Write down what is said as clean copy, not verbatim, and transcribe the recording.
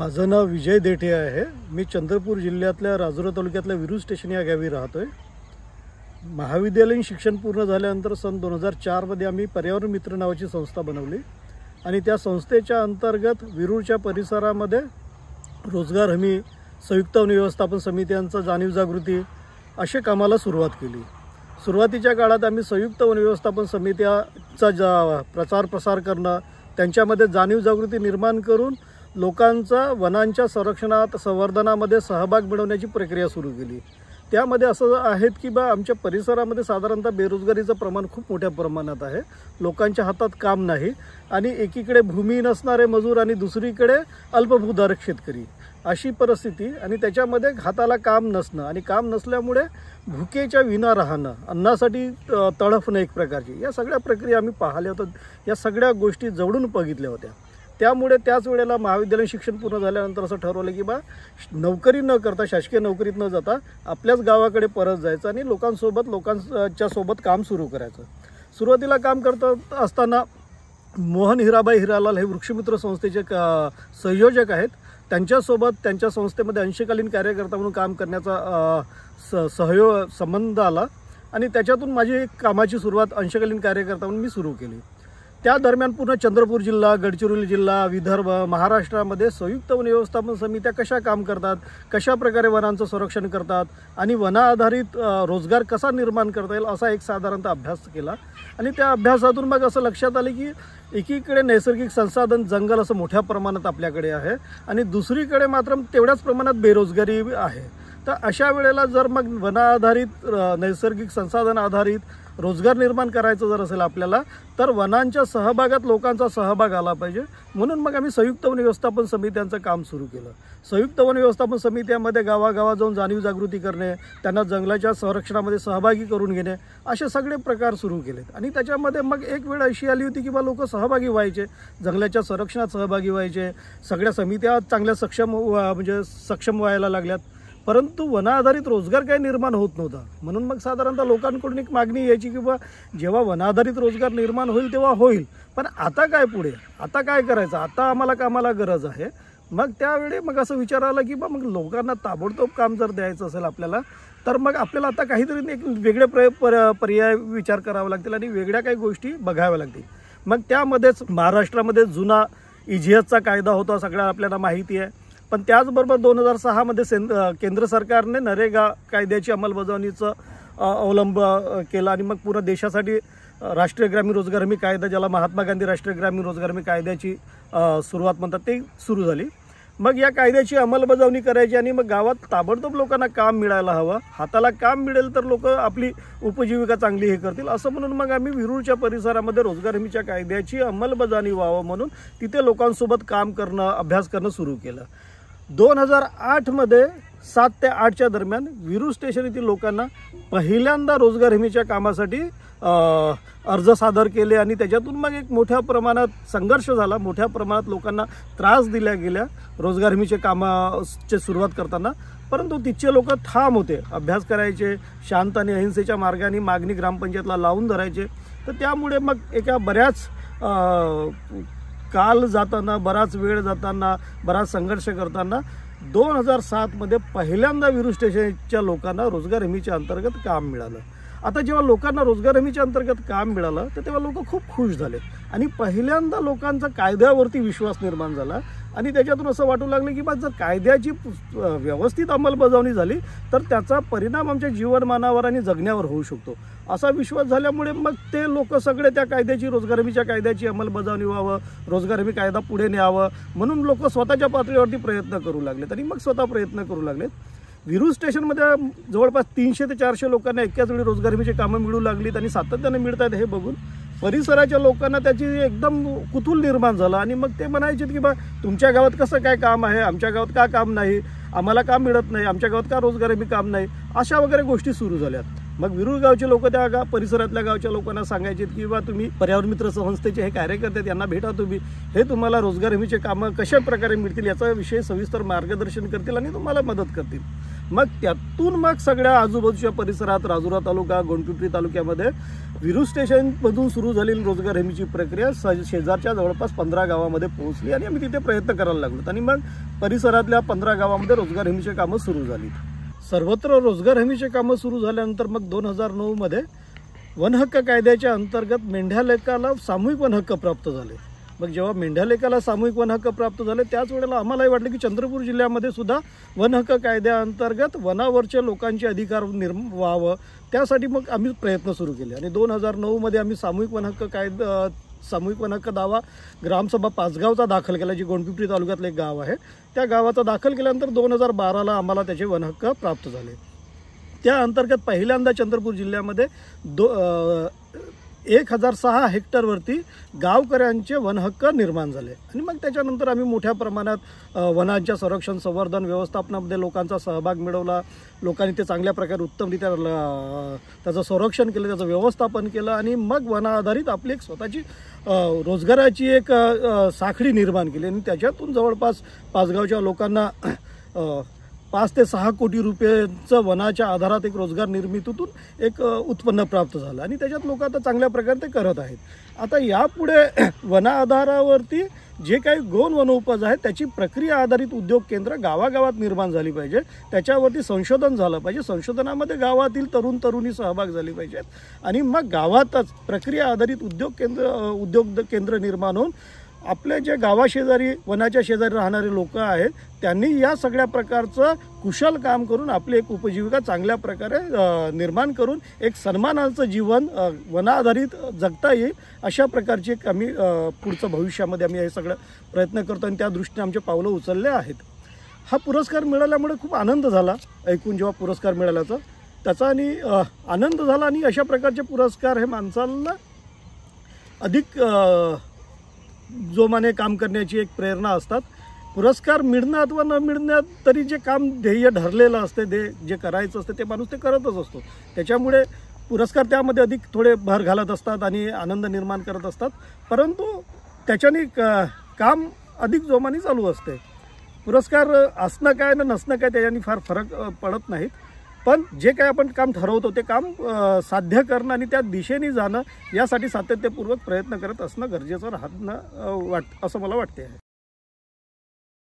माझं नाव विजय देठे आहे। मी चंद्रपूर जिल्ह्यातल्या राजुरा तालुक्यातल्या विरू स्टेशन या गावी राहतोय। महाविद्यालयीन शिक्षण पूर्ण झाल्यानंतर सन 2004 मध्ये आम्ही पर्यावरण मित्र नावाची संस्था बनवली आणि त्या संस्थेच्या अंतर्गत विरूरच्या परिसरामध्ये रोजगार हमी, संयुक्त वन व्यवस्थापन समित्यांचा जाणीव जागृती अशा कामाला सुरुवात केली। सुरुवातीच्या काळात आम्ही संयुक्त वन व्यवस्थापन समित्याचा प्रचार प्रसार करणं, त्यांच्यामध्ये जाणीव जागृती निर्माण करून लोकांचा वनांच्या संरक्षणात संवर्धनामध्ये सहभाग मिळवण्याची प्रक्रिया सुरू केली। त्यामध्ये असं आहेत की आमच्या परिसरामध्ये साधारणतः बेरोजगारीचं प्रमाण खूप मोठ्या प्रमाणात आहे। लोकांच्या हातात काम नाही आणि एकीकडे भूमी नसणारे मजूर आणि दुसरीकडे अल्पभूधारक शेतकरी अशी परिस्थिती, आणि त्याच्यामध्ये हाताला काम नसणं आणि काम नसल्यामुळे भुकेच्या विना राहणं, अन्नासाठी तडफणं एक प्रकारची, या सगळ्या प्रक्रिया आम्ही पाहिल्या होत्या। या सगळ्या गोष्टी जवळून बघितल्या होत्या। त्यामुळे त्याच वेळेला महाविद्यालयीन शिक्षण पूर्ण झाल्यानंतर असं ठरवलं की नोकरी न करता, शासकीय नोकरीत न जाता आपल्याच गावाकडे परत जायचं आणि लोकांच्या सोबत काम सुरू करायचं। सुरुवातीला काम करत असताना मोहन हिराबाई हिरालाल हे वृक्षमित्र संस्थेचे संयोजक आहेत। त्यांच्यासोबत त्यांच्या संस्थेमध्ये अंशकालीन कार्यकर्ता म्हणून काम करण्याचा संबंध आला आणि त्याच्यातून माझी कामाची सुरुवात अंशकालीन कार्यकर्ता म्हणून मी सुरू केली। त्या दरम्यान पूर्ण चंद्रपूर जिल्हा, गडचिरोली जिल्हा, विदर्भ, महाराष्ट्रामध्ये संयुक्त वन व्यवस्थापन समित्या कशा काम करतात, कशा प्रकारे वनांचं संरक्षण करतात आणि वना आधारित रोजगार कसा निर्माण करता येईल असा एक साधारणतः अभ्यास केला। आणि त्या अभ्यासातून मग असं लक्षात आलं की एकीकडे नैसर्गिक संसाधन जंगल असं मोठ्या प्रमाणात आपल्याकडे आहे आणि दुसरीकडे मात्र तेवढ्याच प्रमाणात बेरोजगारी आहे। तर अशा वेळेला जर मग वना आधारित, नैसर्गिक संसाधन आधारित रोजगार निर्माण करायचं जर असेल आपल्याला, तर वनांच्या सहभागात लोकांचा सहभाग आला पाहिजे। म्हणून मग आम्ही संयुक्त वन व्यवस्थापन समित्यांचं काम सुरू केलं। संयुक्त वन व्यवस्थापन समित्यामध्ये गावागावात जाऊन जाणीव जागृती करणे, त्यांना जंगलाच्या संरक्षणामध्ये सहभागी करून घेणे, असे सगळे प्रकार सुरू केलेत। आणि त्याच्यामध्ये मग एक वेळ अशी आली होती की लोक सहभागी व्हायचे, जंगलाच्या संरक्षणात सहभागी व्हायचे, सगळ्या समित्या चांगल्या सक्षम व्हायला लागल्यात, परंतु वना आधारित रोजगार काही निर्माण होत नव्हता। म्हणून मग साधारणतः लोकांकडून एक मागणी यायची की जेव्हा वना आधारित रोजगार निर्माण होईल तेव्हा होईल, पण आता काय पुढे, आता काय करायचं, आता आम्हाला कामाला गरज आहे। मग त्यावेळी मग असं विचार आला की मग लोकांना ताबडतोब काम जर द्यायचं असेल आपल्याला, तर मग आपल्याला आता काहीतरी एक वेगळे पर्याय विचार करावा लागतील आणि वेगळ्या काही गोष्टी बघाव्या लागतील। मग त्यामध्येच महाराष्ट्रामध्ये जुना इजिएसचा कायदा होता, सगळ्या आपल्याला माहिती आहे, पण त्याचबरोबर 2006 मध्ये केंद्र सरकारने नरेगा कायद्याची अंमलबजावणीचा अवलंब केला आणि मग पूर्ण देशासाठी राष्ट्रीय ग्रामीण रोजगार हमी कायदा, ज्याला महात्मा गांधी राष्ट्रीय ग्रामीण रोजगार हमी कायद्याची सुरुवात म्हणतात, ते सुरू झाली। मग या कायद्याची अंमलबजावणी करायची आणि मग गावात ताबडतोब लोकांना काम मिळायला हवं, हाताला काम मिळेल तर लोक आपली उपजीविका चांगली हे करतील, असं म्हणून मग आम्ही विरूरच्या परिसरामध्ये रोजगार हमीच्या कायद्याची अंमलबजावणी व्हावं म्हणून तिथे लोकांसोबत काम करणं, अभ्यास करणं सुरू केलं। 2008 मध्ये 7 ते 8च्या दरम्यान विरू स्टेशन येथील लोकांना पहिल्यांदा रोजगार हमीच्या कामासाठी अर्ज सादर केले आणि त्याच्यातून मग एक मोठ्या प्रमाणात संघर्ष झाला, मोठ्या प्रमाणात लोकांना त्रास दिल्या गेल्या रोजगार हमीच्या कामाची सुरुवात करताना। परंतु तिथचे लोक ठाम होते, अभ्यास करायचे, शांत आणि अहिंसेच्या मार्गाने मागणी ग्रामपंचायतला लावून धरायचे। तर त्यामुळे मग एका बऱ्याच काल जाताना, बराच वेळ जाताना, बराच संघर्ष करताना 2007 मध्ये पहिल्यांदा विरू स्टेशनच्या लोकांना रोजगार हमीच्या अंतर्गत काम मिळालं। आता जेव्हा लोकांना रोजगार हमीच्या अंतर्गत काम मिळालं तर तेव्हा लोक खूप खुश झाले आणि पहिल्यांदा लोकांचा कायद्यावरती विश्वास निर्माण झाला आणि त्याच्यातून असं वाटू लागलं की जर कायद्याची व्यवस्थित अंमलबजावणी झाली तर त्याचा परिणाम आमच्या जीवनमानावर आणि जगण्यावर होऊ शकतो, असा विश्वास झाल्यामुळे मग ते लोक सगळे त्या कायद्याची, रोजगार हमीच्या कायद्याची अंमलबजावणी व्हावं, रोजगार हमी कायदा पुढे न्यावं म्हणून लोक स्वतःच्या पातळीवरती प्रयत्न करू लागलेत आणि मग स्वतः प्रयत्न करू लागलेत। विरू स्टेशनमध्ये जवळपास 300 ते 400 लोकांना एकाच वेळी रोजगार हमीची कामं मिळू लागलीत आणि सातत्याने मिळत आहेत। हे बघून परिसराच्या लोकांना त्याची एकदम कुतूहल निर्माण झालं आणि मग ते म्हणायचे की तुमच्या गावात कसं काय काम आहे, आमच्या गावात का काम नाही, आम्हाला काम मिळत नाही, आमच्या गावात का रोजगार हमी काम नाही, अशा वगैरे गोष्टी सुरू झाल्यात। मग विरूर गावचे लोक त्या परिसरातल्या गावच्या लोकांना सांगायचे की तुम्ही पर्यावरण मित्र संस्थेचे हे कार्यकर्ते आहेत, यांना भेटा तुम्ही, हे तुम्हाला रोजगार हमीचे कामं कशा प्रकारे मिळतील याचा विषय सविस्तर मार्गदर्शन करतील आणि तुम्हाला मदत करतील। मग त्यातून मग सगळ्या आजूबाजूच्या परिसरात राजुरा तालुका, गोंडपिंपरी तालुक्यामध्ये विरू स्टेशनमधून सुरू झालेली रोजगार हमीची प्रक्रिया शेजारच्या जवळपास 15 गावामध्ये पोहोचली आणि आम्ही तिथे प्रयत्न करायला लागलो आणि मग परिसरातल्या 15 गावामध्ये रोजगार हमीची कामं सुरू झाली. सर्वत्र रोजगार हमीची कामं सुरू झाल्यानंतर मग 2009 मध्ये वन हक्क कायद्याच्या अंतर्गत मेंढ्यालेखाला सामूहिक वन हक्क प्राप्त झाले. मग जेव्हा मेंढ्यालेखाला सामूहिक वन हक्क प्राप्त झाले त्याच वेळेला आम्हालाही वाटलं की चंद्रपूर जिल्ह्यामध्ये सुद्धा वन हक्क कायद्याअंतर्गत वनावरच्या लोकांचे अधिकार व्हावं, त्यासाठी मग आम्ही प्रयत्न सुरू केले आणि 2009 मध्ये आम्ही सामूहिक वन हक्क दावा ग्रामसभा पाचगावचा दाखल केला, जी गोंडपिंपरी तालुक्यातलं एक गाव आहे. त्या गावाचा दाखल केल्यानंतर 2012ला आम्हाला त्याचे वन हक्क प्राप्त झाले. त्या अंतर्गत पहिल्यांदा चंद्रपूर जिल्ह्यामध्ये 1006 हेक्टरवरती गावकऱ्यांचे वन हक्क निर्माण झाले आणि मग त्याच्यानंतर आम्ही मोठ्या प्रमाणात वनांच्या संरक्षण, संवर्धन, व्यवस्थापनामध्ये लोकांचा सहभाग मिळवला. लोकांनी ते चांगल्या प्रकारे उत्तमरित्या त्याचं संरक्षण केलं, त्याचं व्यवस्थापन केलं आणि मग वना आधारित आपली एक स्वतःची रोजगाराची एक साखळी निर्माण केली आणि त्याच्यातून जवळपास पाचगावच्या लोकांना 5 ते 6 कोटी रुपयाचं वनाच्या आधारात एक रोजगार निर्मितीतून एक उत्पन्न प्राप्त झालं आणि त्याच्यात लोक आता चांगल्या प्रकारे ते करत आहेत. आता यापुढे वना आधारावरती जे काही गौण वनोपज आहे त्याची प्रक्रिया आधारित उद्योग केंद्र गावागावात निर्माण झाली पाहिजे, त्याच्यावरती संशोधन झालं पाहिजे, संशोधनामध्ये गावातील तरुणी सहभाग झाले पाहिजेत आणि मग गावातच प्रक्रिया आधारित उद्योग केंद्र निर्माण होऊन आपले जे गावाशेजारी, वनाच्या शेजारी राहणारे लोक आहेत त्यांनी या सगळ्या प्रकारचं कुशल काम करून आपली एक उपजीविका चांगल्या प्रकारे निर्माण करून एक सन्मानाचं जीवन वनाधारित जगता येईल, अशा प्रकारची एक आम्ही पुढचं भविष्यामध्ये आम्ही हे सगळं प्रयत्न करतो आणि त्या दृष्टीने आमचे पावलं उचलले आहेत. हा पुरस्कार मिळाल्यामुळे खूप आनंद झाला. ऐकून जेव्हा पुरस्कार मिळाल्याचा त्याचा आणि आनंद झाला आणि अशा प्रकारचे पुरस्कार हे माणसाला अधिक जोमाने काम करण्याची एक प्रेरणा असतात. पुरस्कार मिळणं अथवा न मिळणं तरी जे काम ध्येय ठरलेलं असते, जे करायचं असते ते माणूस ते करतच असतो. त्याच्यामुळे पुरस्कार त्यामध्ये अधिक थोडे भर घालत असतात आणि आनंद निर्माण करत असतात, परंतु त्याच्याने काम अधिक जोमाने चालू असते. पुरस्कार असणं काय ना नसणं काय त्याच्याने फार फरक पडत नाहीत, पण जे काही आपण काम ठरवतो ते काम साध्य करणं आणि त्या दिशेने जाणं यासाठी सातत्यपूर्वक प्रयत्न करत असणं गरजेचं राहणं असं मला वाटते आहे.